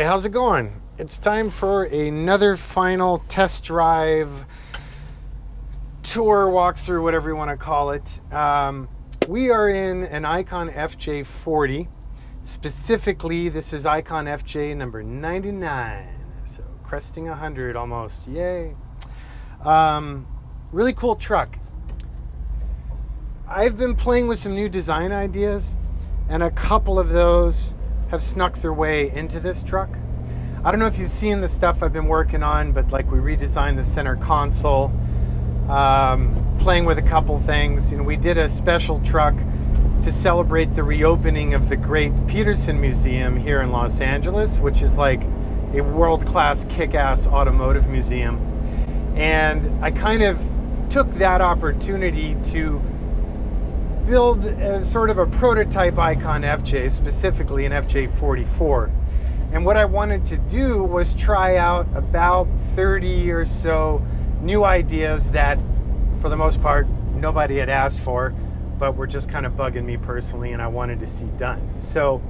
Hi, how's it going? It's time for another final test drive, tour, walkthrough, whatever you want to call it. We are in an ICON FJ40. Specifically, this is ICON FJ number 99. So cresting 100 almost, yay. Really cool truck. I've been playing with some new design ideas, and a couple of those have snuck their way into this truck. I don't know if you've seen the stuff I've been working on, but like we redesigned the center console, playing with a couple things. You know, we did a special truck to celebrate the reopening of the great Peterson Museum here in Los Angeles, which is like a world-class kick-ass automotive museum. And I kind of took that opportunity to build sort of a prototype ICON FJ, specifically an FJ44. And what I wanted to do was try out about 30 or so new ideas that, for the most part, nobody had asked for, but were just kind of bugging me personally and I wanted to see done. So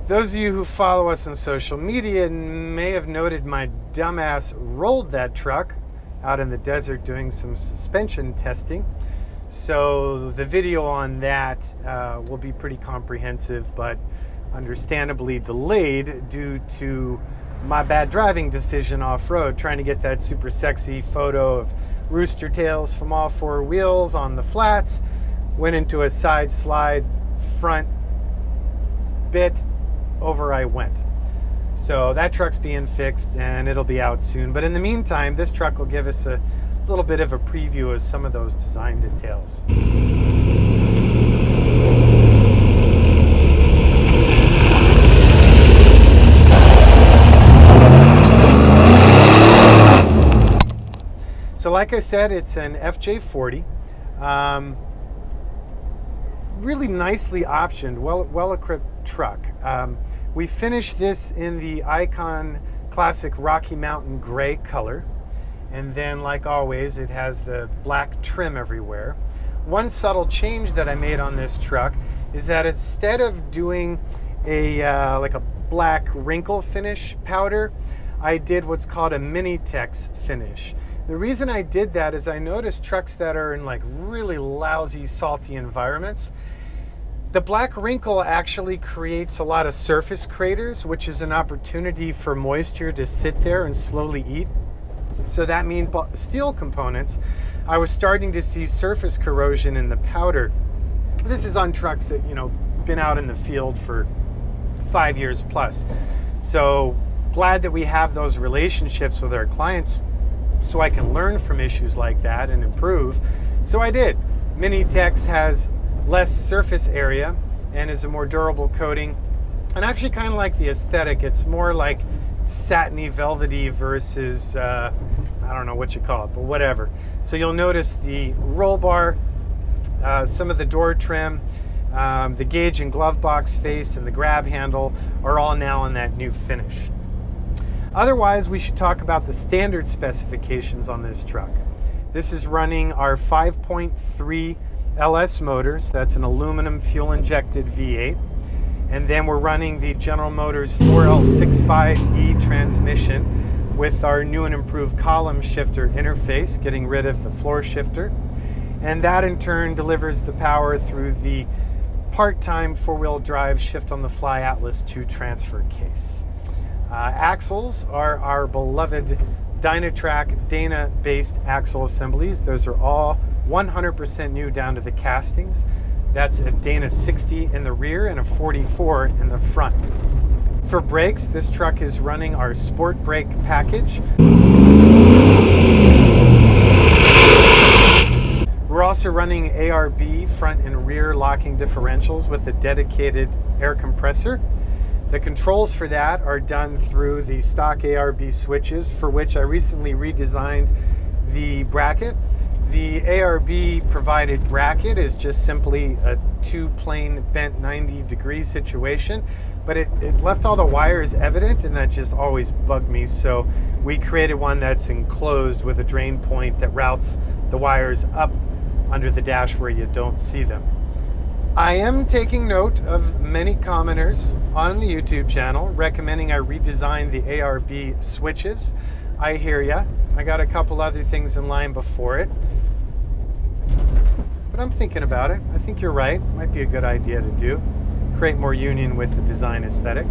those of you who follow us on social media may have noted my dumbass rolled that truck out in the desert doing some suspension testing. So the video on that will be pretty comprehensive, but understandably delayed due to my bad driving decision off-road, trying to get that super sexy photo of rooster tails from all four wheels on the flats. Went into a side slide, front bit, over I went. So that truck's being fixed and it'll be out soon. But in the meantime, this truck will give us a little bit of a preview of some of those design details. So like I said, it's an FJ40. Really nicely optioned, well-equipped truck. We finished this in the ICON Classic Rocky Mountain gray color. And then, like always, it has the black trim everywhere. One subtle change that I made on this truck is that instead of doing a like a black wrinkle finish powder, I did what's called a Mini-Tex finish. The reason I did that is I noticed trucks that are in like really lousy, salty environments, the black wrinkle actually creates a lot of surface craters, which is an opportunity for moisture to sit there and slowly eat. So that means steel components, I was starting to see surface corrosion in the powder. This is on trucks that, you know, been out in the field for 5 years plus. So glad that we have those relationships with our clients so I can learn from issues like that and improve. So I did. Mini-Tex has less surface area and is a more durable coating. And I actually kind of like the aesthetic. It's more like satiny, velvety versus, I don't know what you call it, but whatever. So you'll notice the roll bar, some of the door trim, the gauge and glove box face and the grab handle are all now in that new finish. Otherwise, we should talk about the standard specifications on this truck. This is running our 5.3 LS motors. That's an aluminum fuel injected V8. And then we're running the General Motors 4L65E transmission with our new and improved column shifter interface, getting rid of the floor shifter. And that in turn delivers the power through the part-time four-wheel drive shift on the fly Atlas 2 transfer case. Axles are our beloved Dynatrac Dana-based axle assemblies. Those are all 100% new down to the castings. That's a Dana 60 in the rear and a 44 in the front. For brakes, this truck is running our Sport Brake package. We're also running ARB front and rear locking differentials with a dedicated air compressor. The controls for that are done through the stock ARB switches, for which I recently redesigned the bracket. The ARB provided bracket is just simply a two-plane bent 90-degree situation, but it left all the wires evident, and that just always bugged me. So we created one that's enclosed with a drain point that routes the wires up under the dash where you don't see them. I am taking note of many commenters on the YouTube channel recommending I redesign the ARB switches. I hear ya. I got a couple other things in line before it. But I'm thinking about it. I think you're right. Might be a good idea to do. Create more union with the design aesthetic.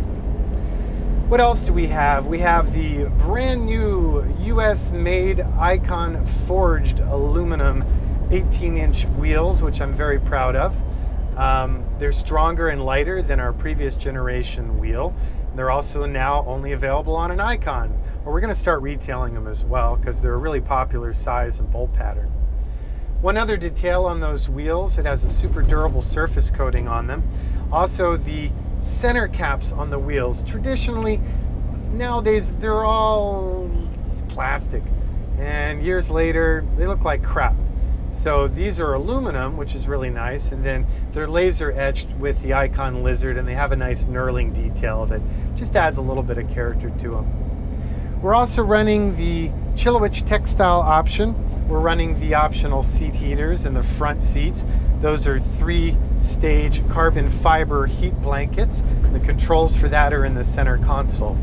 What else do we have? We have the brand new US made ICON forged aluminum 18-inch wheels, which I'm very proud of. They're stronger and lighter than our previous generation wheel. They're also now only available on an ICON. Well, we're going to start retailing them as well because they're a really popular size and bolt pattern. One other detail on those wheels, it has a super durable surface coating on them. Also, the center caps on the wheels, traditionally, nowadays, they're all plastic. And years later, they look like crap. So these are aluminum, which is really nice, and then they're laser etched with the ICON lizard, and they have a nice knurling detail that just adds a little bit of character to them. We're also running the Chilowich textile option. We're running the optional seat heaters in the front seats. Those are 3-stage carbon fiber heat blankets. The controls for that are in the center console.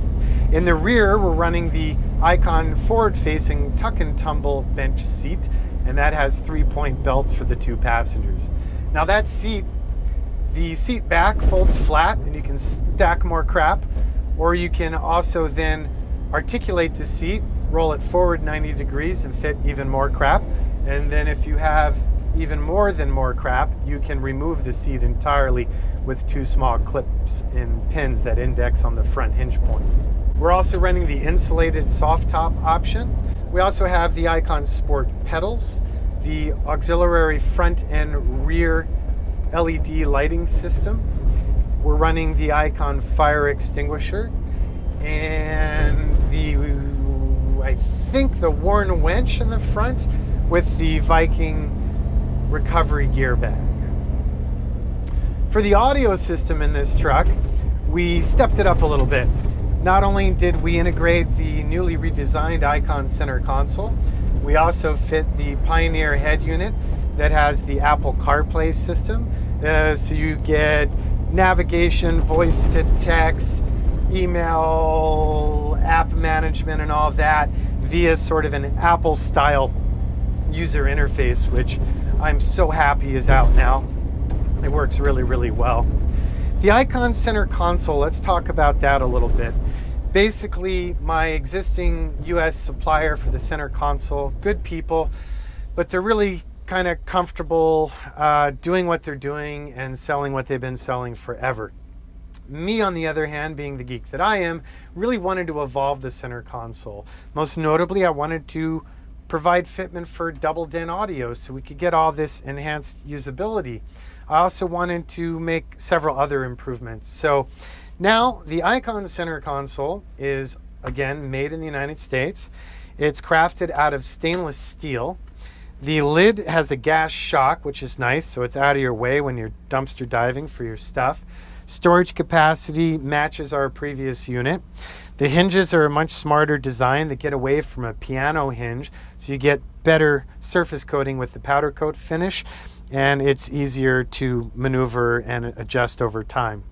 In the rear, we're running the ICON forward-facing tuck and tumble bench seat, and that has 3-point belts for the 2 passengers. Now that seat, the seat back folds flat and you can stack more crap, or you can also then articulate the seat, roll it forward 90 degrees and fit even more crap. And then if you have even more than more crap, you can remove the seat entirely with 2 small clips and pins that index on the front hinge point. We're also running the insulated soft top option. We also have the ICON Sport pedals, the auxiliary front and rear LED lighting system. We're running the ICON fire extinguisher and I think the worn winch in the front with the Viking recovery gear bag. For the audio system in this truck, we stepped it up a little bit. Not only did we integrate the newly redesigned ICON center console, we also fit the Pioneer head unit that has the Apple CarPlay system. So you get navigation, voice to text, email, app management, and all that via sort of an Apple style user interface, which I'm so happy is out now. It works really, really well. The ICON center console, let's talk about that a little bit. Basically, my existing US supplier for the center console, good people, but they're really kind of comfortable doing what they're doing and selling what they've been selling forever. Me, on the other hand, being the geek that I am, really wanted to evolve the center console. Most notably, I wanted to provide fitment for double-din audio so we could get all this enhanced usability. I also wanted to make several other improvements. So now the ICON center console is, again, made in the United States. It's crafted out of stainless steel. The lid has a gas shock, which is nice, so it's out of your way when you're dumpster diving for your stuff. Storage capacity matches our previous unit. The hinges are a much smarter design that get away from a piano hinge, so you get better surface coating with the powder coat finish, and it's easier to maneuver and adjust over time.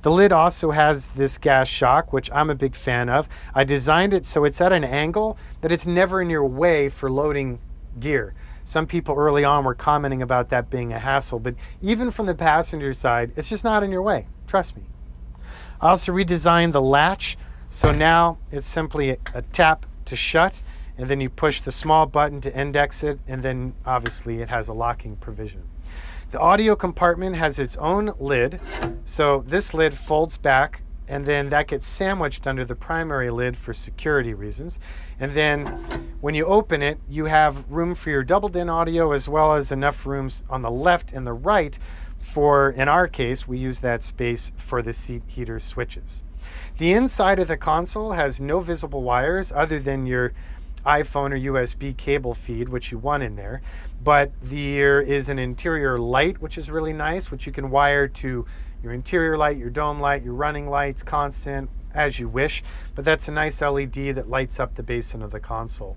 The lid also has this gas shock, which I'm a big fan of. I designed it so it's at an angle that it's never in your way for loading gear. Some people early on were commenting about that being a hassle, but even from the passenger side, it's just not in your way. Trust me. I also redesigned the latch, so now it's simply a tap to shut, and then you push the small button to index it, and then obviously it has a locking provision. The audio compartment has its own lid, so this lid folds back, and then that gets sandwiched under the primary lid for security reasons. And then when you open it, you have room for your double-din audio as well as enough rooms on the left and the right for, in our case, we use that space for the seat heater switches. The inside of the console has no visible wires other than your iPhone or USB cable feed, which you want in there, but there is an interior light, which is really nice, which you can wire to your interior light, your dome light, your running lights, constant, as you wish, but that's a nice LED that lights up the basin of the console.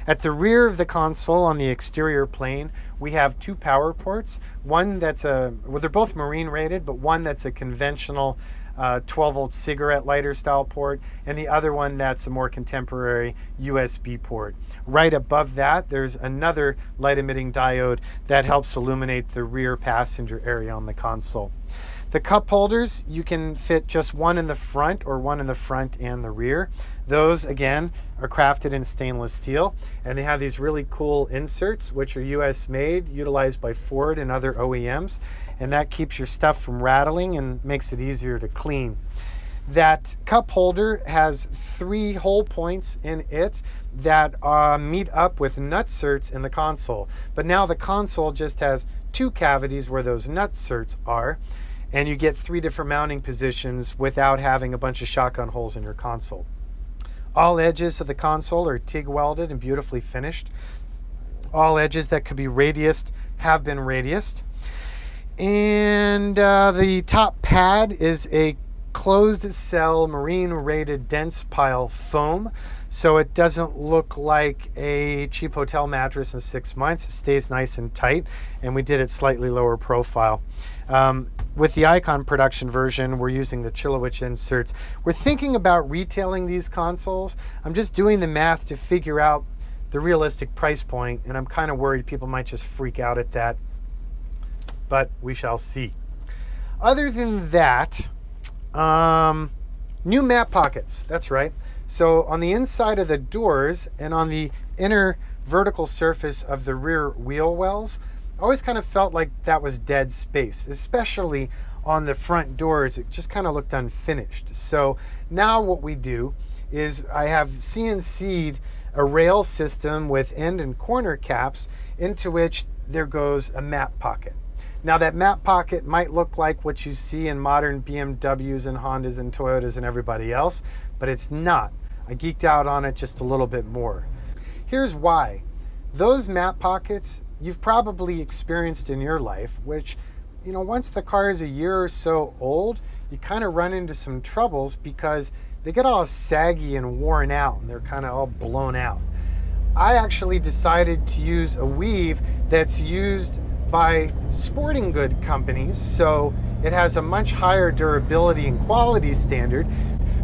At the rear of the console on the exterior plane, we have two power ports. One that's well, they're both marine rated, but one that's a conventional 12-volt cigarette lighter style port, and the other one that's a more contemporary USB port. Right above that, there's another light emitting diode that helps illuminate the rear passenger area on the console. The cup holders, you can fit just one in the front or one in the front and the rear. Those, again, are crafted in stainless steel, and they have these really cool inserts, which are US made, utilized by Ford and other OEMs, and that keeps your stuff from rattling and makes it easier to clean. That cup holder has 3 hole points in it that meet up with nutserts in the console, but now the console just has 2 cavities where those nutserts are, and you get 3 different mounting positions without having a bunch of shotgun holes in your console. All edges of the console are TIG welded and beautifully finished. All edges that could be radiused have been radiused. And the top pad is a closed cell marine rated dense pile foam, so it doesn't look like a cheap hotel mattress in 6 months. It stays nice and tight, and we did it slightly lower profile. With the ICON production version, we're using the Chilowich inserts. We're thinking about retailing these consoles. I'm just doing the math to figure out the realistic price point, and I'm kind of worried people might just freak out at that, but we shall see. Other than that, new map pockets, that's right. So on the inside of the doors and on the inner vertical surface of the rear wheel wells, I always kind of felt like that was dead space, especially on the front doors. It just kind of looked unfinished. So now what we do is I have CNC'd a rail system with end and corner caps into which there goes a map pocket. Now that map pocket might look like what you see in modern BMWs and Hondas and Toyotas and everybody else, but it's not. I geeked out on it just a little bit more. Here's why. Those map pockets you've probably experienced in your life, which, you know, once the car is a year or so old, you kind of run into some troubles because they get all saggy and worn out and they're kind of all blown out. I actually decided to use a weave that's used by sporting good companies, so it has a much higher durability and quality standard,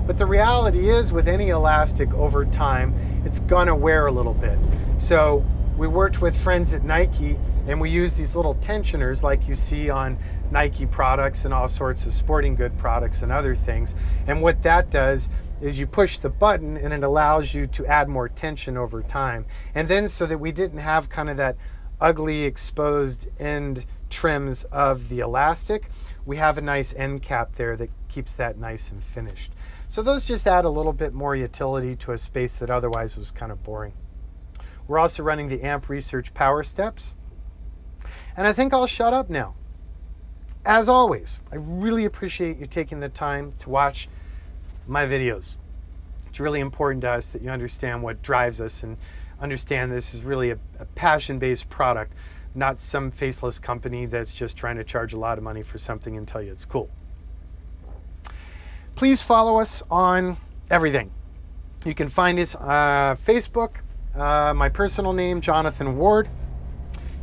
but the reality is with any elastic over time, it's gonna wear a little bit. So we worked with friends at Nike and we used these little tensioners like you see on Nike products and all sorts of sporting good products and other things. And what that does is you push the button and it allows you to add more tension over time. And then so that we didn't have kind of that ugly exposed end trims of the elastic, we have a nice end cap there that keeps that nice and finished. So those just add a little bit more utility to a space that otherwise was kind of boring. We're also running the Amp Research Power Steps. And I think I'll shut up now. As always, I really appreciate you taking the time to watch my videos. It's really important to us that you understand what drives us and understand this is really a passion-based product, not some faceless company that's just trying to charge a lot of money for something and tell you it's cool. Please follow us on everything. You can find us on Facebook, my personal name, Jonathan Ward.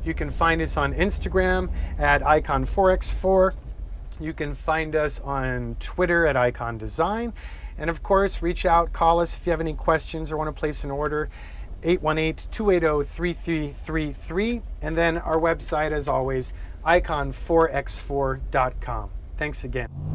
You can find us on Instagram at ICON 4x4. You can find us on Twitter at ICON Design. And of course, reach out, call us if you have any questions or want to place an order, 818-280-3333. And then our website, as always, icon4x4.com. Thanks again.